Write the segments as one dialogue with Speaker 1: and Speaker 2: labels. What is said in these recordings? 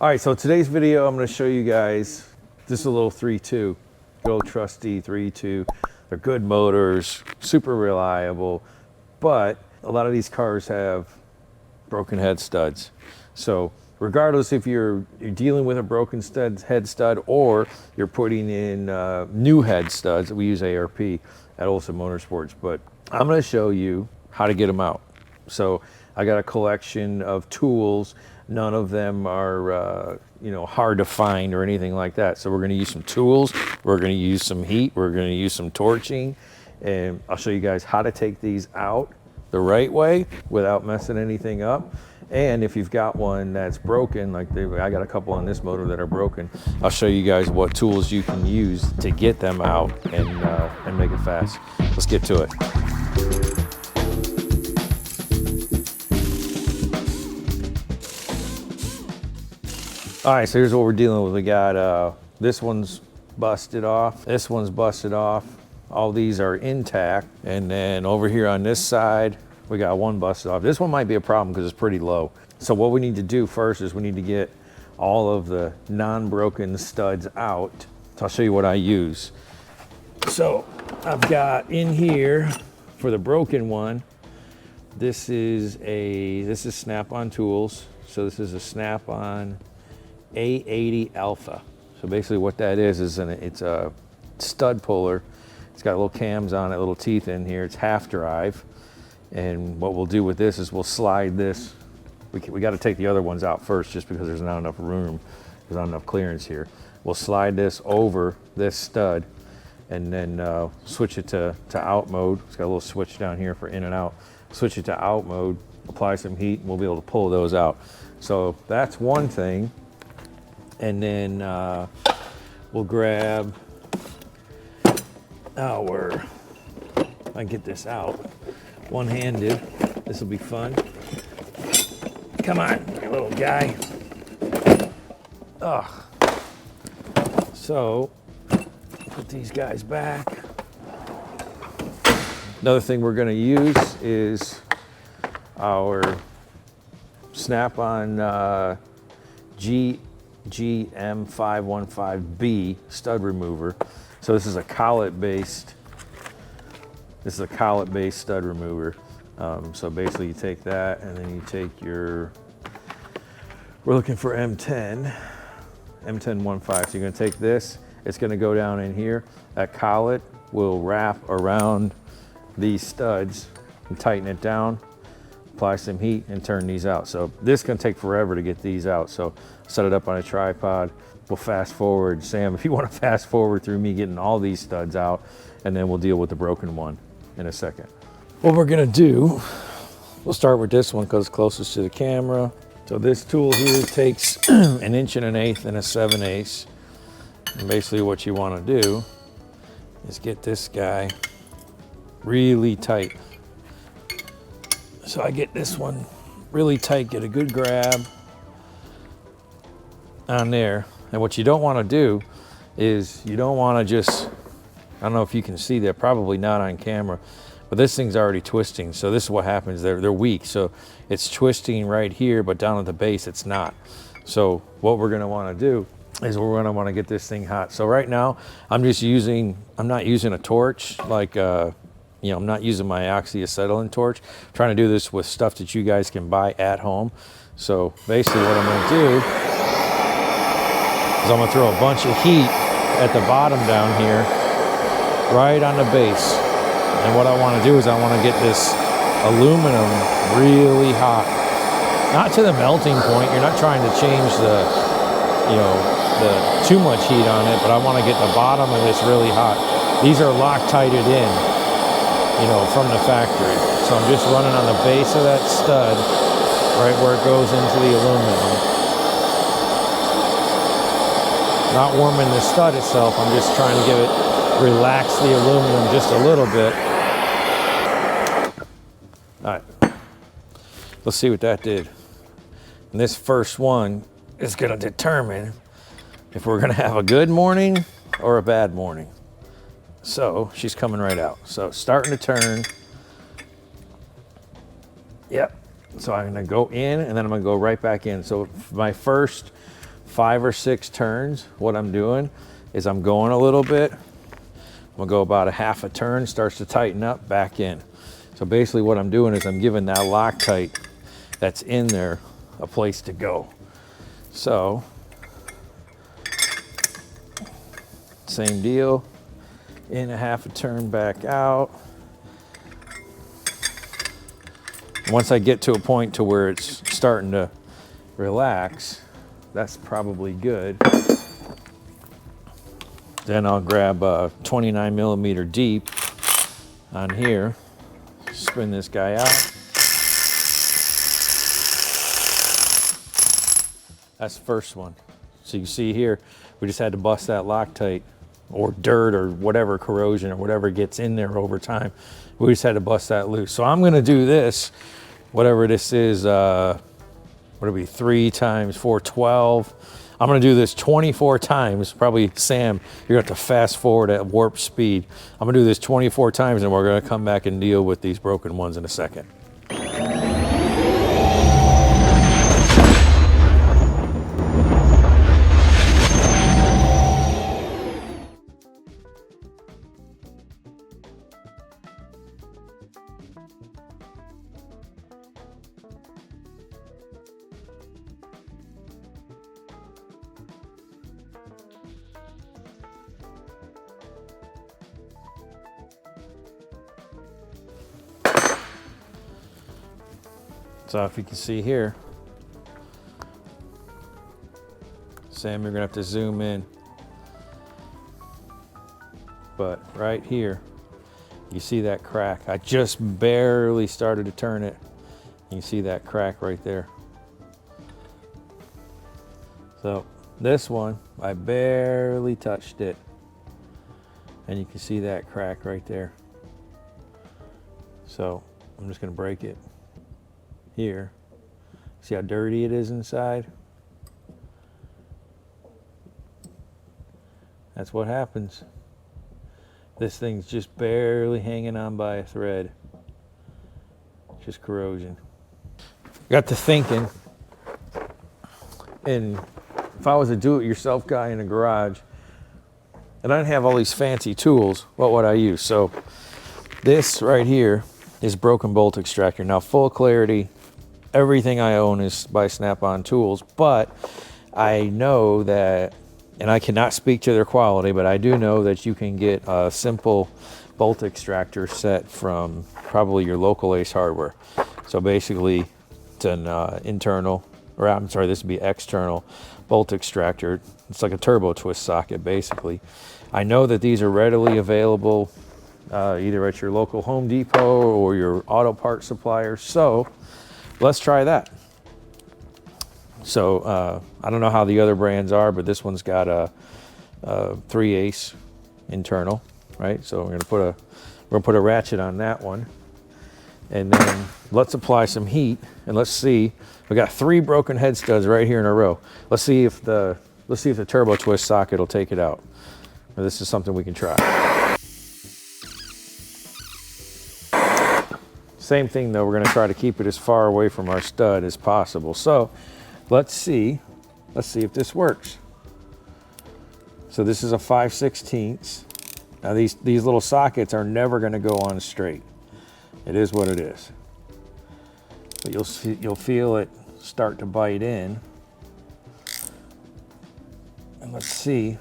Speaker 1: All right, so today's video, I'm gonna show you guys, this is a little 3.2, good old trusty 3.2. They're good motors, super reliable, but a lot of these cars have broken head studs. So regardless if you're dealing with a broken head stud or you're putting in new head studs, we use ARP at Olsen Motorsports, but I'm gonna show you how to get them out. So I got a collection of tools. None of them are hard to find or anything like that. So we're going to use some tools, we're going to use some heat, we're going to use some torching, and I'll show you guys how to take these out the right way without messing anything up. And if you've got one that's broken, like I got a couple on this motor that are broken, I'll show you guys what tools you can use to get them out and make it fast. Let's get to it. All right, so here's what we're dealing with. We got this one's busted off, this one's busted off. All these are intact. And then over here on this side, we got one busted off. This one might be a problem because it's pretty low. So what we need to do first is we need to get all of the non-broken studs out. So I'll show you what I use. So I've got in here for the broken one, this is Snap-on tools. So this is a Snap-on A80 Alpha. So basically what that is it's a stud puller. It's got little cams on it, little teeth in here. It's half drive. And what we'll do with this is we'll slide this. We got to take the other ones out first just because there's not enough room. There's not enough clearance here. We'll slide this over this stud and then switch it to out mode. It's got a little switch down here for in and out. Switch it to out mode, apply some heat, and we'll be able to pull those out. So that's one thing. And then we'll grab I can get this out one-handed. This will be fun. Come on, you little guy. Ugh. So put these guys back. Another thing we're going to use is our Snap-on GM515B stud remover. So this is a collet-based stud remover. So basically you take that and then you take we're looking for M10 15. So you're gonna take this, it's gonna go down in here. That collet will wrap around these studs and tighten it down, apply some heat and turn these out. So this is gonna take forever to get these out. So set it up on a tripod. We'll fast forward. Sam, if you want to fast forward through me getting all these studs out, and then we'll deal with the broken one in a second. What we're gonna do, we'll start with this one because it's closest to the camera. So this tool here takes 1 1/8 inch and a 7/8. And basically what you want to do is get this guy really tight. So I get this one really tight, get a good grab on there. And what you don't want to do is you don't want to just, I don't know if you can see that, probably not on camera, but this thing's already twisting. So this is what happens, they're weak. So it's twisting right here, but down at the base it's not. So what we're going to want to do is we're going to want to get this thing hot. So right now I'm not using a torch like I'm not using my oxyacetylene torch. I'm trying to do this with stuff that you guys can buy at home. So basically what I'm going to do is I'm gonna throw a bunch of heat at the bottom down here, right on the base. And what I wanna do is I wanna get this aluminum really hot. Not to the melting point, you're not trying to change the too much heat on it, but I wanna get the bottom of this really hot. These are Loctited in, from the factory. So I'm just running on the base of that stud, right where it goes into the aluminum. Not warming the stud itself, I'm just trying to relax the aluminum just a little bit. All right, let's see what that did. And this first one is gonna determine if we're gonna have a good morning or a bad morning. So she's coming right out. So starting to turn. Yep. So I'm gonna go in and then I'm gonna go right back in. So my first 5 or 6 turns, what I'm doing is I'm going a little bit. I'm gonna go about a half a turn, starts to tighten up, back in. So basically what I'm doing is I'm giving that Loctite that's in there a place to go. So, same deal, in a half a turn, back out. Once I get to a point to where it's starting to relax, that's probably good. Then I'll grab a 29 millimeter deep on here, spin this guy out. That's the first one. So you see here, we just had to bust that Loctite or dirt or whatever, corrosion or whatever gets in there over time. We just had to bust that loose. So I'm gonna do this, whatever this is, what'll be 3 times 4, 12. I'm gonna do this 24 times. Probably, Sam, you're gonna have to fast forward at warp speed. I'm gonna do this 24 times and we're gonna come back and deal with these broken ones in a second. So if you can see here, Sam, you're gonna have to zoom in. But right here, you see that crack. I just barely started to turn it. You see that crack right there. So this one, I barely touched it. And you can see that crack right there. So I'm just gonna break it here. See how dirty it is inside? That's what happens. This thing's just barely hanging on by a thread. Just corrosion. Got to thinking, and if I was a do-it-yourself guy in a garage, and I didn't have all these fancy tools, what would I use? So this right here is broken bolt extractor. Now, full clarity, everything I own is by Snap-on tools, but I know that, and I cannot speak to their quality, but I do know that you can get a simple bolt extractor set from probably your local Ace Hardware. So basically, it's an internal, or I'm sorry, this would be external bolt extractor. It's like a turbo twist socket, basically. I know that these are readily available either at your local Home Depot or your auto parts supplier. So let's try that. So I don't know how the other brands are, but this one's got a 3/8 internal, right? So we're gonna put a ratchet on that one, and then let's apply some heat and let's see. We got 3 broken head studs right here in a row. Let's see if the turbo twist socket will take it out. Now, this is something we can try. Same thing though, we're gonna try to keep it as far away from our stud as possible. So let's see if this works. So this is a 5/16. Now these little sockets are never gonna go on straight. It is what it is. But you'll feel it start to bite in. And let's see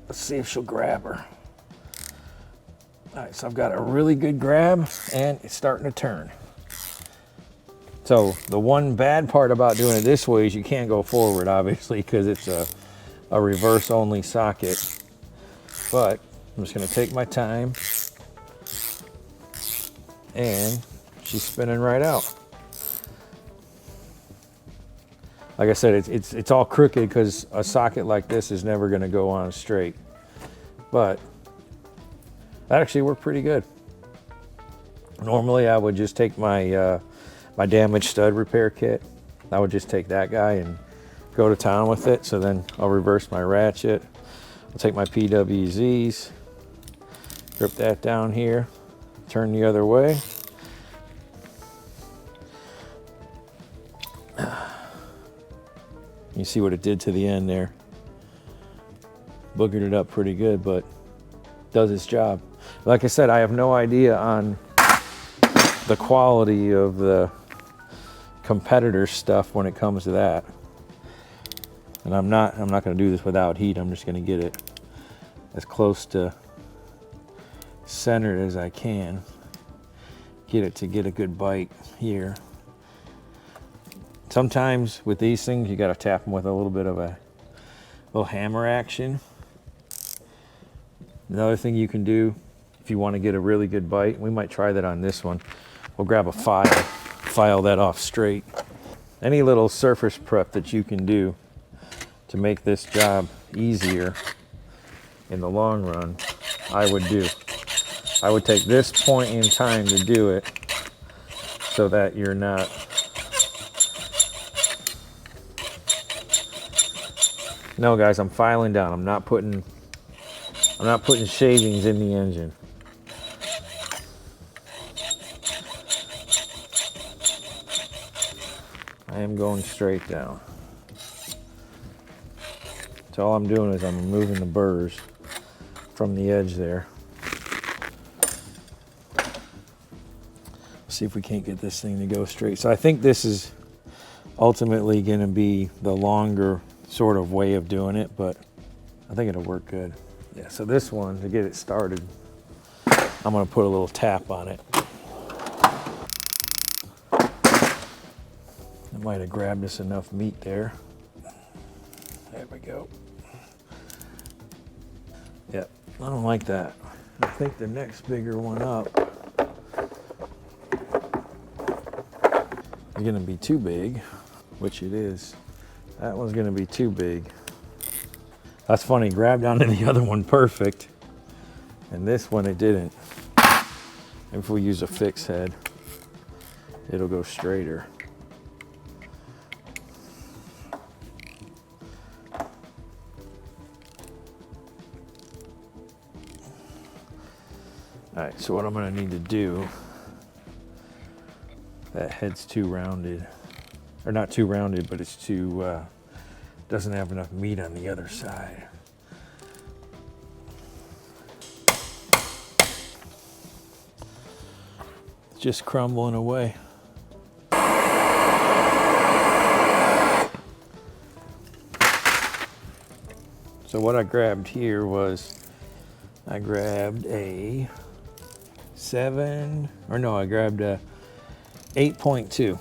Speaker 1: if she'll grab her. All right, so I've got a really good grab and it's starting to turn. So the one bad part about doing it this way is you can't go forward, obviously, because it's a reverse only socket. But I'm just gonna take my time, and she's spinning right out. Like I said, it's all crooked because a socket like this is never gonna go on straight. But that actually worked pretty good. Normally I would just take my my damaged stud repair kit. I would just take that guy and go to town with it. So then I'll reverse my ratchet. I'll take my PWZs, grip that down here, turn the other way. You can see what it did to the end there. Boogered it up pretty good, but does its job. Like I said, I have no idea on the quality of the competitor stuff when it comes to that. And I'm not going to do this without heat. I'm just going to get it as close to centered as I can. Get it to get a good bite here. Sometimes with these things, you got to tap them with a little bit of a little hammer action. Another thing you can do if you want to get a really good bite, we might try that on this one. We'll grab a file that off straight. Any little surface prep that you can do to make this job easier in the long run, I would do. I would take this point in time to do it so that you're not No guys, I'm filing down. I'm not putting shavings in the engine. I am going straight down. So all I'm doing is I'm removing the burrs from the edge there. See if we can't get this thing to go straight. So I think this is ultimately going to be the longer sort of way of doing it, but I think it'll work good. Yeah, so this one, to get it started, I'm going to put a little tap on it. I might have grabbed us enough meat there. There we go. Yep, I don't like that. I think the next bigger one up is going to be too big, which it is. That one's going to be too big. That's funny, grabbed onto the other one perfect, and this one it didn't. If we use a fix head, it'll go straighter. All right, so what I'm going to need to do, that head's too rounded, or not too rounded, but it's too, doesn't have enough meat on the other side. It's just crumbling away. So what I grabbed here was, I grabbed a I grabbed a 8.2.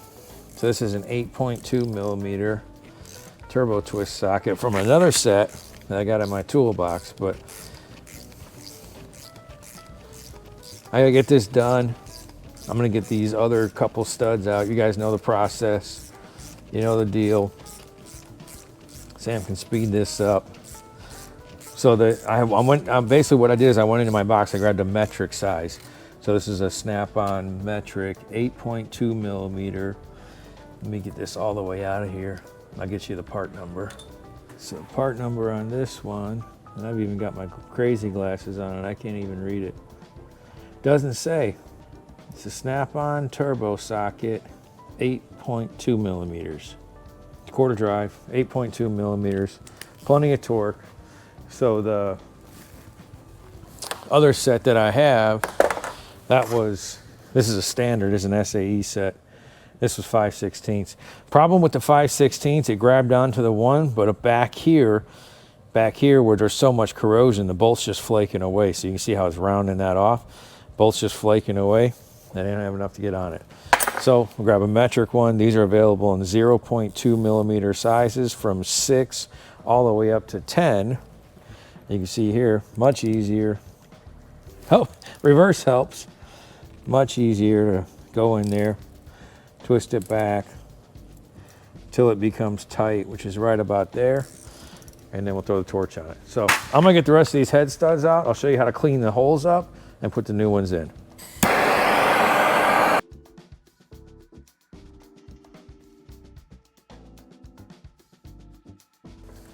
Speaker 1: So this is an 8.2 millimeter turbo twist socket from another set that I got in my toolbox, but I gotta get this done. I'm gonna get these other couple studs out. You guys know the process. You know the deal. Sam can speed this up. So basically what I did is I went into my box, I grabbed a metric size. So this is a Snap-on metric 8.2 millimeter. Let me get this all the way out of here. I'll get you the part number. So part number on this one, and I've even got my crazy glasses on and I can't even read it. Doesn't say. It's a Snap-on turbo socket, 8.2 millimeters. Quarter drive, 8.2 millimeters, plenty of torque. So the other set that I have, this is a standard, it's an SAE set. This was 5/16. Problem with the 5/16, it grabbed onto the one, but back here where there's so much corrosion, the bolt's just flaking away. So you can see how it's rounding that off. Bolt's just flaking away. I didn't have enough to get on it. So we'll grab a metric one. These are available in 0.2 millimeter sizes from 6 all the way up to 10. You can see here, much easier. Oh, reverse helps. Much easier to go in there, twist it back till it becomes tight, which is right about there. And then we'll throw the torch on it. So I'm gonna get the rest of these head studs out. I'll show you how to clean the holes up and put the new ones in.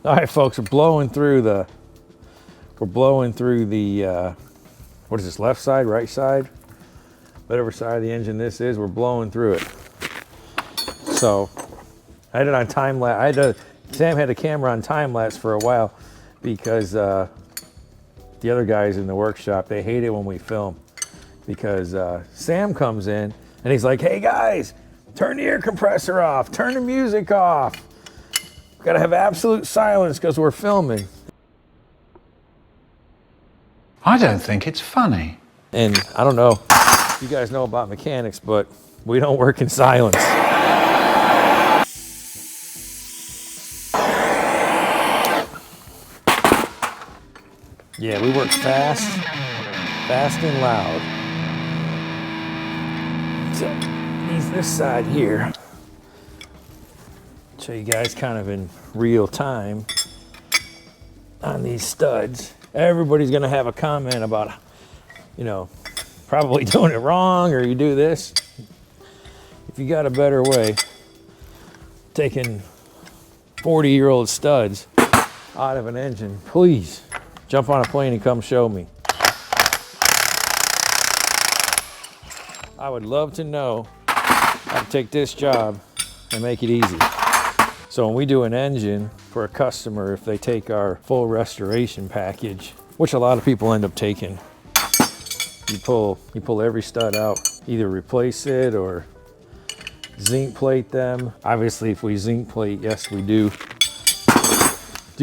Speaker 1: All right, folks, we're blowing through the, what is this, left side, right side? Whatever side of the engine this is, we're blowing through it. So I had it on time lapse. I had to Sam had the camera on time lapse for a while because the other guys in the workshop, they hate it when we film because Sam comes in and he's like, hey guys, turn the air compressor off, turn the music off. Gotta have absolute silence because we're filming.
Speaker 2: I don't think it's funny.
Speaker 1: And I don't know if you guys know about mechanics, but we don't work in silence. Yeah, we work fast and loud. So, use this side here. Show you guys kind of in real time on these studs. Everybody's gonna have a comment about, you know, probably doing it wrong or you do this. If you got a better way, taking 40-year-old studs out of an engine, please jump on a plane and come show me. I would love to know how to take this job and make it easy. So when we do an engine for a customer, if they take our full restoration package, which a lot of people end up taking, you pull every stud out, either replace it or zinc plate them. Obviously, if we zinc plate, yes, we do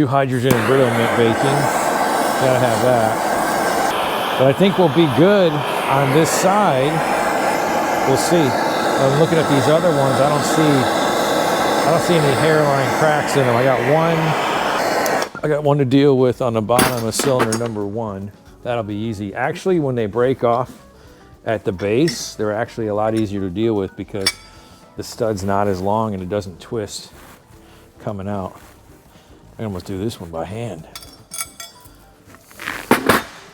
Speaker 1: hydrogen embrittlement baking. Gotta have that. But I think we'll be good on this side. We'll see. I'm looking at these other ones. I don't see any hairline cracks in them. I got one to deal with on the bottom of cylinder number 1. That'll be easy. Actually, when they break off at the base, they're actually a lot easier to deal with because the stud's not as long and it doesn't twist coming out. I almost do this one by hand,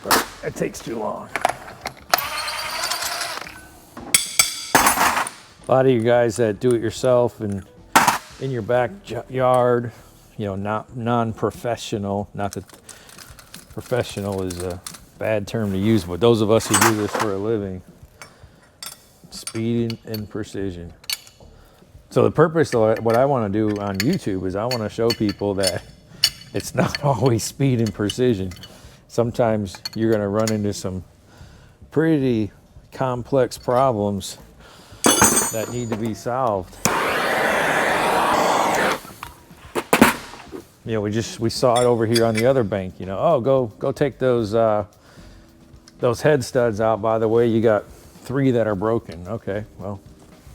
Speaker 1: but it takes too long. A lot of you guys that do it yourself and in your backyard, you know, not non-professional, not that professional is a bad term to use, but those of us who do this for a living, speed and precision. So the purpose of what I want to do on YouTube is I want to show people that it's not always speed and precision. Sometimes you're going to run into some pretty complex problems that need to be solved. You know, we saw it over here on the other bank. You know, oh, go take those head studs out. By the way, you got 3 that are broken. Okay, well,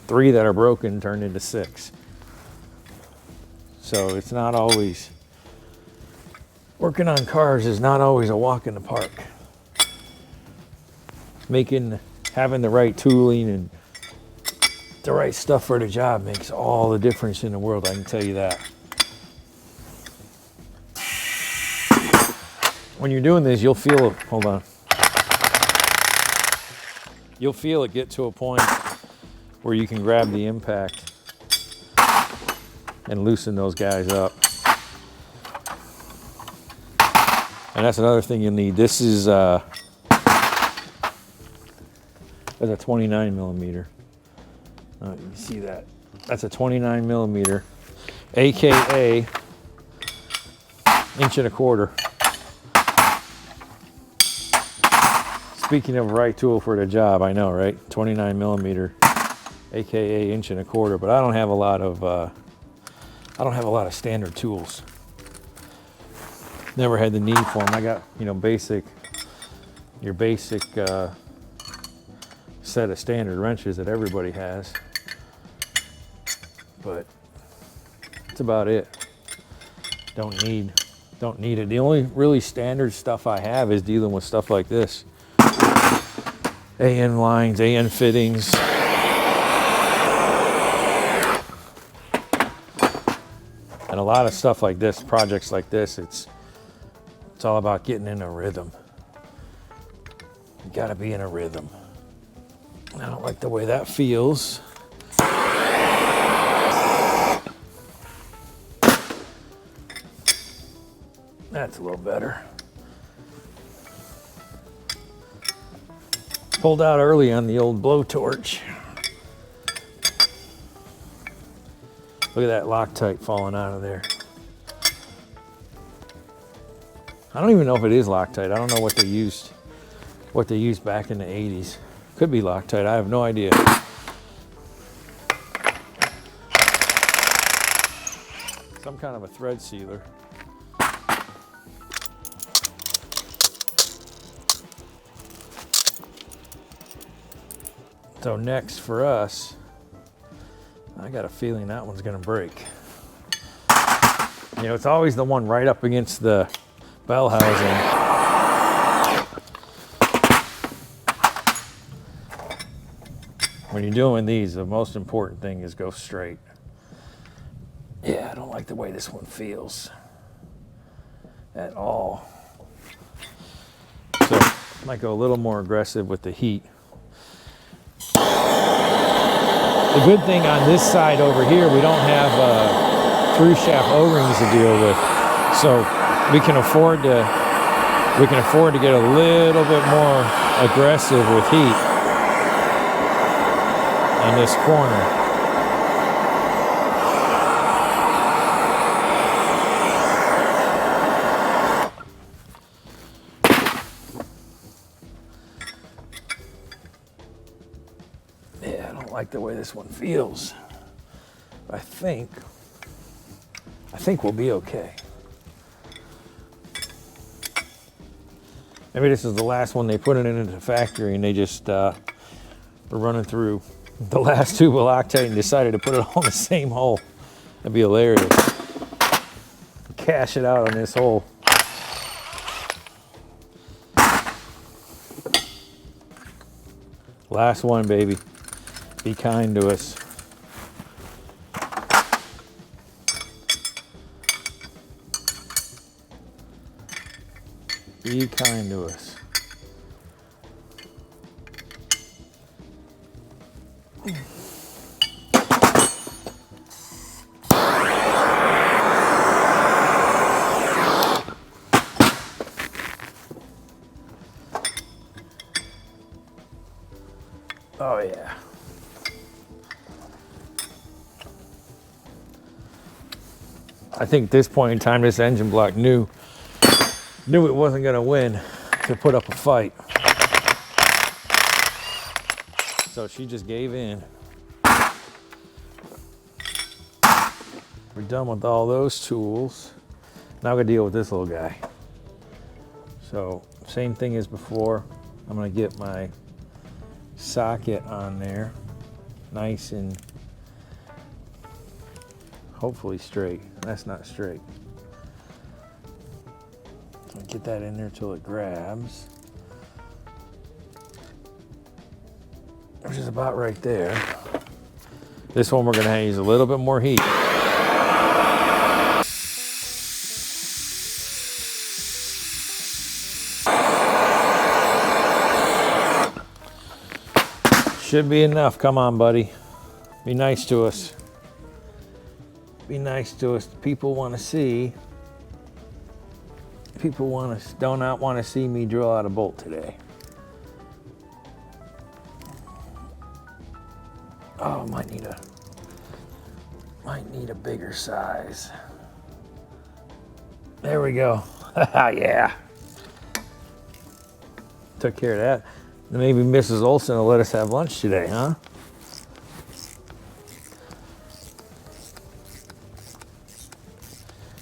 Speaker 1: 3 that are broken turned into 6. So it's not always, working on cars is not always a walk in the park. Having the right tooling and the right stuff for the job makes all the difference in the world. I can tell you that. When you're doing this, you'll feel it. Hold on. You'll feel it get to a point where you can grab the impact and loosen those guys up. And that's another thing you'll need. This is that's a 29 millimeter. Oh, you can see that. That's a 29 millimeter, AKA 1.25 inches. Speaking of right tool for the job, I know, right? 29 millimeter, AKA 1.25 inches. But I don't have a lot of standard tools. Never had the need for them. I got, you know, your basic set of standard wrenches that everybody has. But that's about it. Don't need it. The only really standard stuff I have is dealing with stuff like this. AN lines, AN fittings. And a lot of stuff like this, projects like this, it's all about getting in a rhythm. You gotta be in a rhythm. I don't like the way that feels. That's a little better. Pulled out early on the old blowtorch. Look at that Loctite falling out of there. I don't even know if it is Loctite. I don't know what they used back in the 80s. Could be Loctite. I have no idea. Some kind of a thread sealer. So next for us, I got a feeling that one's gonna break. You know, it's always the one right up against the bell housing. When you're doing these, the most important thing is go straight. Yeah, I don't like the way this one feels at all. So I might go a little more aggressive with the heat. The good thing on this side over here, we don't have through shaft O-rings to deal with, so we can afford to get a little bit more aggressive with heat on this corner. Yeah, I don't like the way this one feels. I think we'll be okay. Maybe this is the last one they put it into the factory and they just were running through the last tube of Loctite and decided to put it all in the same hole. That'd be hilarious. Cash it out on this hole. Last one, baby. Be kind to us. Be kind to us. Oh yeah. I think at this point in time, this engine block knew it wasn't going to win to put up a fight. So she just gave in. We're done with all those tools. Now we're going to deal with this little guy. So same thing as before. I'm going to get my socket on there, nice and hopefully straight. That's not straight. So get that in there till it grabs. Which is about right there. This one we're gonna use a little bit more heat. Should be enough. Come on, buddy. Be nice to us. Be nice to us. People want to see. People do not want to see me drill out a bolt today. Oh, might need a bigger size. There we go. Yeah. Took care of that. Maybe Mrs. Olsen will let us have lunch today, huh?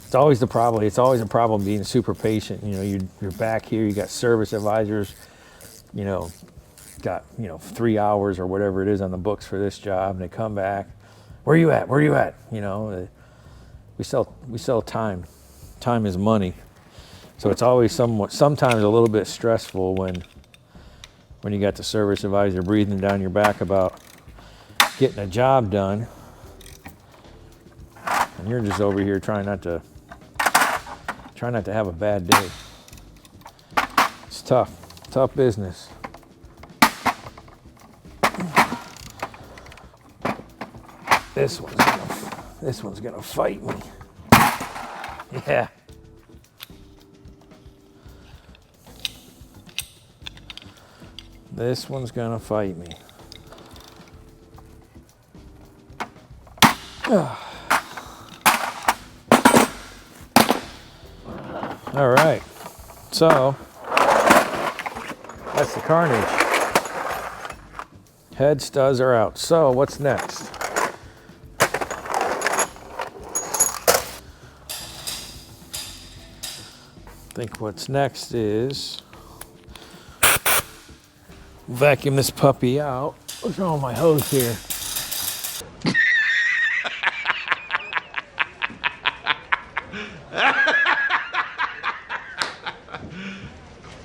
Speaker 1: It's always the problem. It's always a problem being super patient. You know, you're back here. You got service advisors. You know, got 3 hours or whatever it is on the books for this job, and they come back. Where you at? Where you at? You know, we sell time. Time is money. So it's always sometimes a little bit stressful when you got the service advisor breathing down your back about getting a job done, and you're just over here trying not to have a bad day. It's tough business. This one's gonna fight me. Yeah. This one's gonna fight me. All right. So that's the carnage. Head studs are out. So what's next? I think what's next is vacuum this puppy out. What's wrong with my hose here?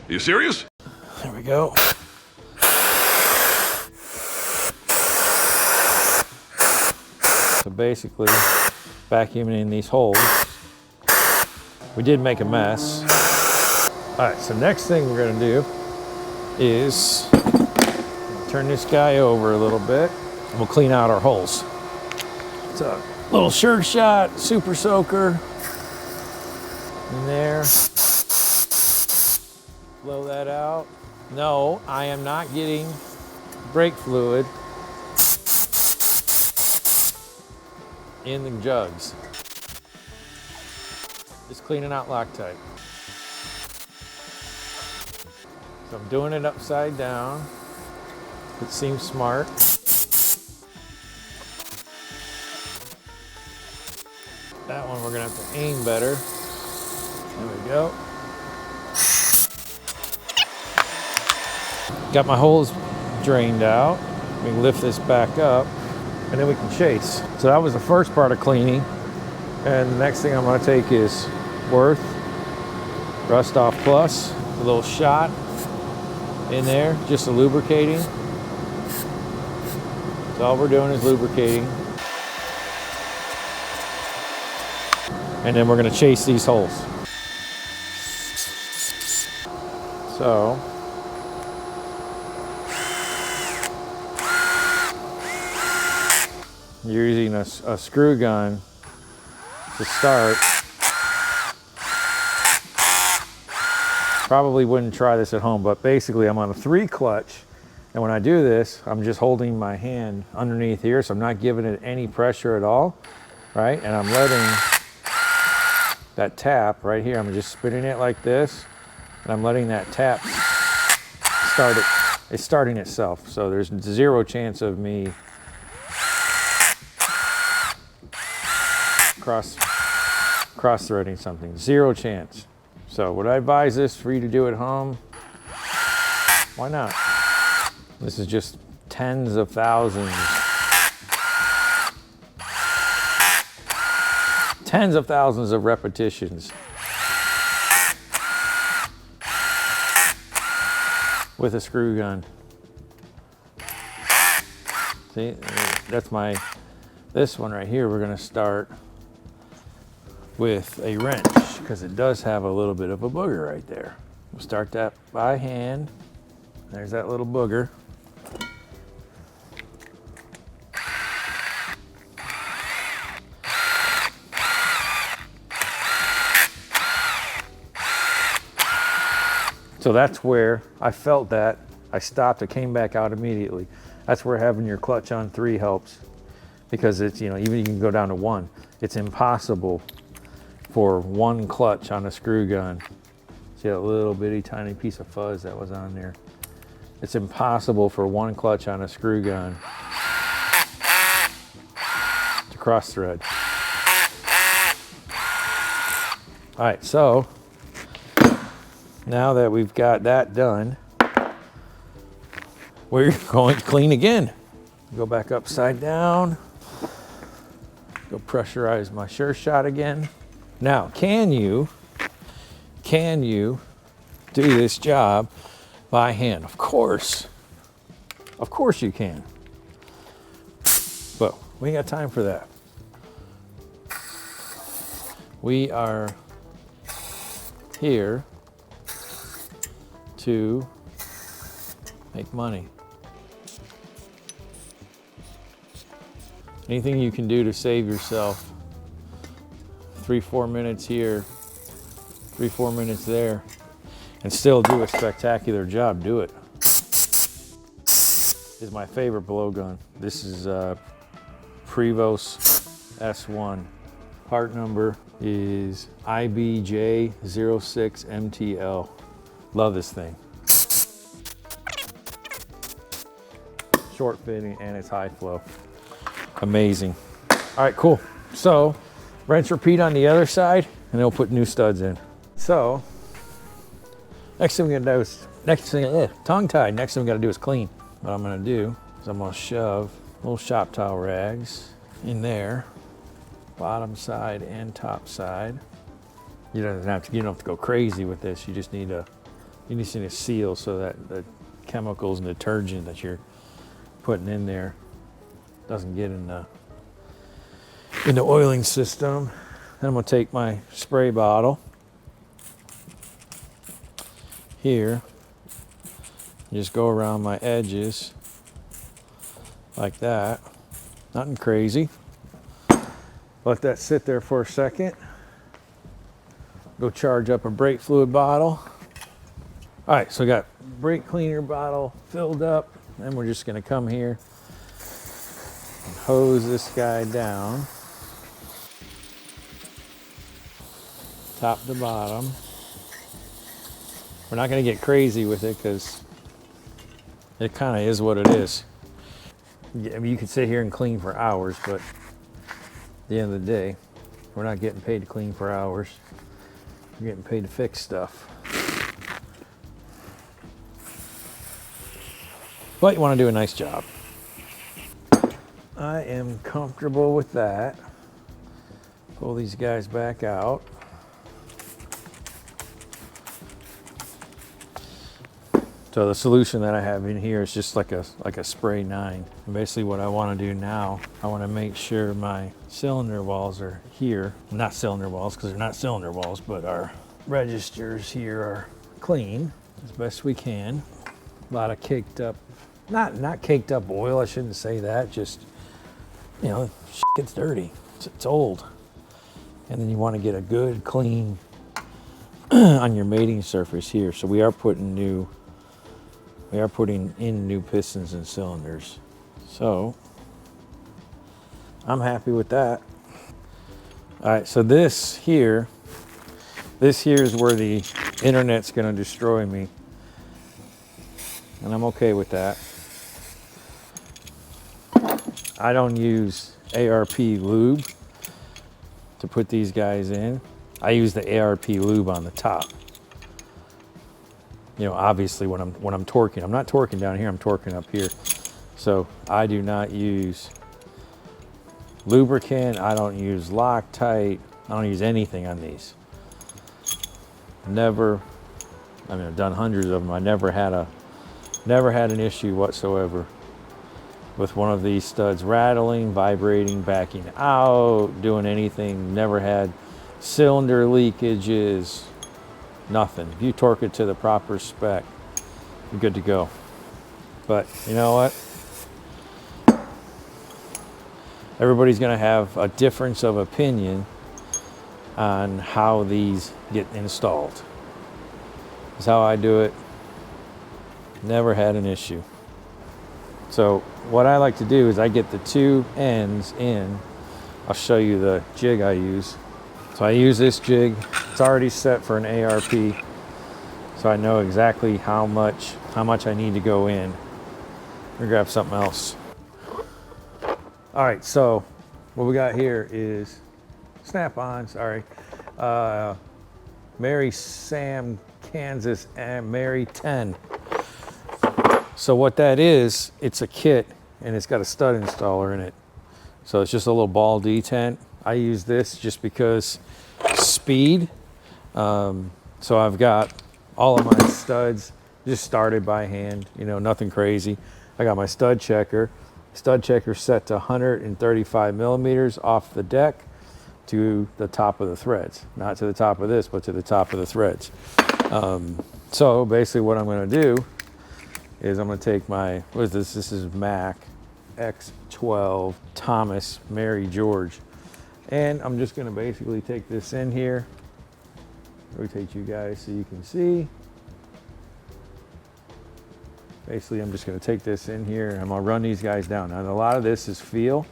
Speaker 3: Are you serious?
Speaker 1: There we go. So basically, vacuuming in these holes. We did make a mess. All right, so next thing we're gonna do is turn this guy over a little bit and we'll clean out our holes. It's a little Sure Shot Super Soaker in there. Blow that out. No, I am not getting brake fluid in the jugs. Just cleaning out Loctite. So I'm doing it upside down. It seems smart. That one we're gonna have to aim better. There we go. Got my holes drained out. We can lift this back up and then we can chase. So that was the first part of cleaning. And the next thing I'm gonna take is Worth Rust Off Plus, a little shot in there, just a lubricating. So all we're doing is lubricating. And then we're gonna chase these holes. So, you're using a screw gun to start. Probably wouldn't try this at home, but basically I'm on a 3 clutch. And when I do this, I'm just holding my hand underneath here, so I'm not giving it any pressure at all, right? And I'm letting that tap right here, I'm just spinning it like this, and I'm letting that tap start it. It's starting itself, so there's zero chance of me cross-threading something. Zero chance. So would I advise this for you to do at home? Why not? This is just tens of thousands of repetitions with a screw gun. See, that's this one right here, we're gonna start with a wrench because it does have a little bit of a booger right there. We'll start that by hand. There's that little booger. So that's where I felt that. I stopped, it came back out immediately. That's where having your clutch on 3 helps, because it's, you know, even you can go down to 1. It's impossible for 1 clutch on a screw gun. See that little bitty tiny piece of fuzz that was on there? It's impossible for 1 clutch on a screw gun to cross thread. All right, so now that we've got that done, we're going to clean again. Go back upside down. Go pressurize my Sure Shot again. Now, can you do this job by hand? Of course you can. But we ain't got time for that. We are here to make money. Anything you can do to save yourself 3-4 minutes here, 3-4 minutes there, and still do a spectacular job, do it. This is my favorite blowgun. This is Prevost S1. Part number is IBJ06MTL. Love this thing. Short fitting and it's high flow. Amazing. All right, cool. So rinse, repeat on the other side, and then we'll put new studs in. So next thing we're gonna do is, tongue tied. Next thing we gotta do is clean. What I'm gonna do is I'm gonna shove little shop towel rags in there, bottom side and top side. You don't have to go crazy with this. You just need a seal so that the chemicals and detergent that you're putting in there doesn't get in the oiling system. Then I'm gonna take my spray bottle here, just go around my edges like that. Nothing crazy. Let that sit there for a second. Go charge up a brake fluid bottle. All right, so I got brake cleaner bottle filled up, and we're just gonna come here and hose this guy down, top to bottom. We're not gonna get crazy with it because it kind of is what it is. I mean, you could sit here and clean for hours, but at the end of the day, we're not getting paid to clean for hours. We're getting paid to fix stuff. But you want to do a nice job. I am comfortable with that. Pull these guys back out. So the solution that I have in here is just like a spray 9. And basically what I want to do now, I want to make sure my cylinder walls are here. Not cylinder walls, because they're not cylinder walls, but our registers here are clean as best we can. A lot of caked up, not caked up oil, I shouldn't say that, just, you know, shit gets dirty. It's old. And then you want to get a good clean on your mating surface here. So we are putting in new pistons and cylinders. So I'm happy with that. All right, so this here is where the internet's gonna destroy me. And I'm okay with that. I don't use ARP lube to put these guys in. I use the ARP lube on the top. You know, obviously when I'm torquing, I'm not torquing down here, I'm torquing up here. So I do not use lubricant, I don't use Loctite, I don't use anything on these. Never, I mean, I've done hundreds of them. I never had an issue whatsoever with one of these studs rattling, vibrating, backing out, doing anything. Never had cylinder leakages. Nothing. If you torque it to the proper spec, you're good to go. But you know what? Everybody's going to have a difference of opinion on how these get installed. That's how I do it. Never had an issue. So what I like to do is I get the two ends in. I'll show you the jig I use. So I use this jig. It's already set for an ARP, so I know exactly how much I need to go in. Let me grab something else. All right, so what we got here is snap-on, sorry. Mary Sam, Kansas, and Mary 10. So what that is, it's a kit, and it's got a stud installer in it. So it's just a little ball detent. I use this just because speed. So I've got all of my studs just started by hand, you know, nothing crazy. I got my stud checker set to 135 millimeters off the deck to the top of the threads. Not to the top of this, but to the top of the threads. So basically what I'm gonna do is I'm gonna take my, what is this? This is Mac X12 Thomas Mary George. And I'm just gonna basically take this in here, rotate you guys so you can see. Basically, I'm just gonna take this in here and I'm gonna run these guys down. Now, a lot of this is feel.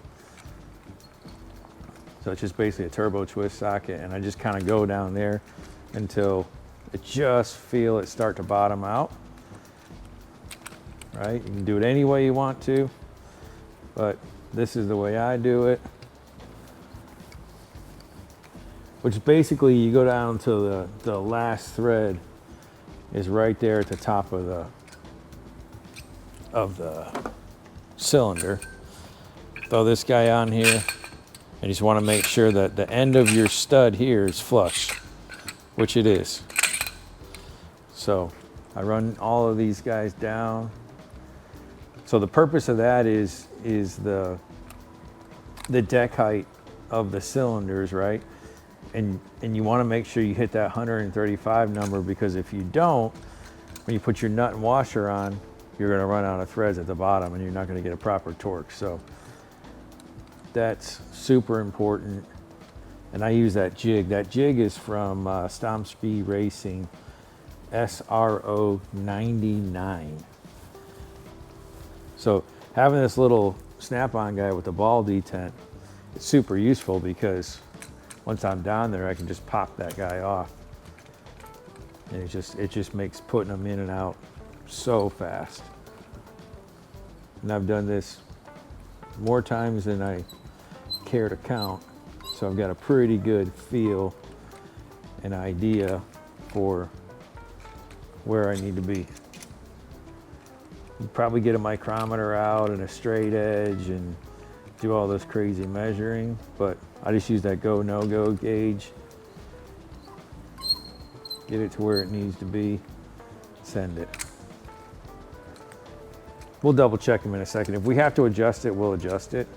Speaker 1: So it's just basically a turbo twist socket, and I just kind of go down there until I just feel it start to bottom out. Right? You can do it any way you want to, but this is the way I do it. Which basically you go down to the last thread is right there at the top of the cylinder. Throw this guy on here. And you just want to make sure that the end of your stud here is flush, which it is. So I run all of these guys down. So the purpose of that is the deck height of the cylinders, right? And you want to make sure you hit that 135 number, because if you don't, when you put your nut and washer on, you're going to run out of threads at the bottom and you're not going to get a proper torque. So that's super important. And I use that jig. That jig is from Stomp Speed Racing SRO 99. So having this little snap-on guy with the ball detent, it's super useful, because once I'm down there, I can just pop that guy off. And it just makes putting them in and out so fast. And I've done this more times than I care to count. So I've got a pretty good feel and idea for where I need to be. You probably get a micrometer out and a straight edge and do all this crazy measuring, but I just use that go, no-go gauge, get it to where it needs to be, send it. We'll double check them in a second. If we have to adjust it, we'll adjust it.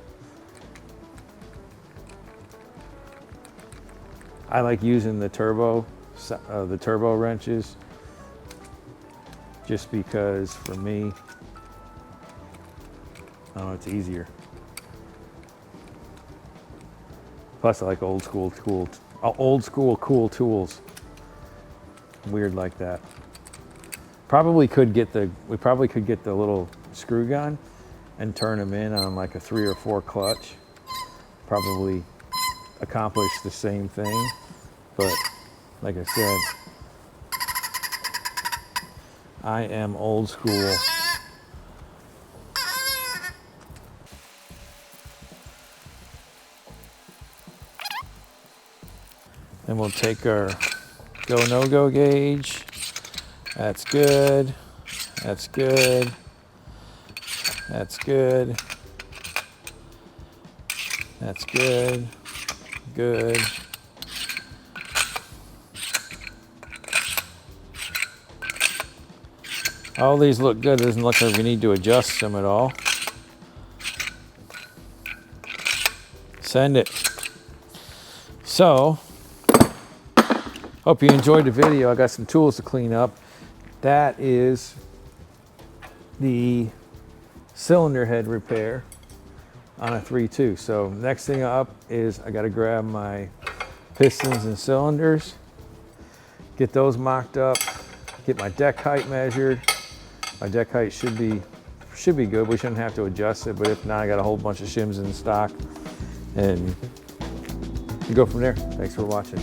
Speaker 1: I like using the turbo wrenches, just because for me, I don't know, it's easier. Plus I like old school cool tools. Weird like that. We probably could get the little screw gun and turn them in on like a 3 or 4 clutch. Probably accomplish the same thing, but like I said, I am old school. Then we'll take our go, no-go gauge. That's good. That's good. That's good. That's good. Good. All these look good. It doesn't look like we need to adjust them at all. Send it. So, hope you enjoyed the video. I got some tools to clean up. That is the cylinder head repair on a 3.2. So next thing up is I got to grab my pistons and cylinders, get those mocked up, get my deck height measured. My deck height should be good. We shouldn't have to adjust it, but if not, I got a whole bunch of shims in stock, and you go from there. Thanks for watching.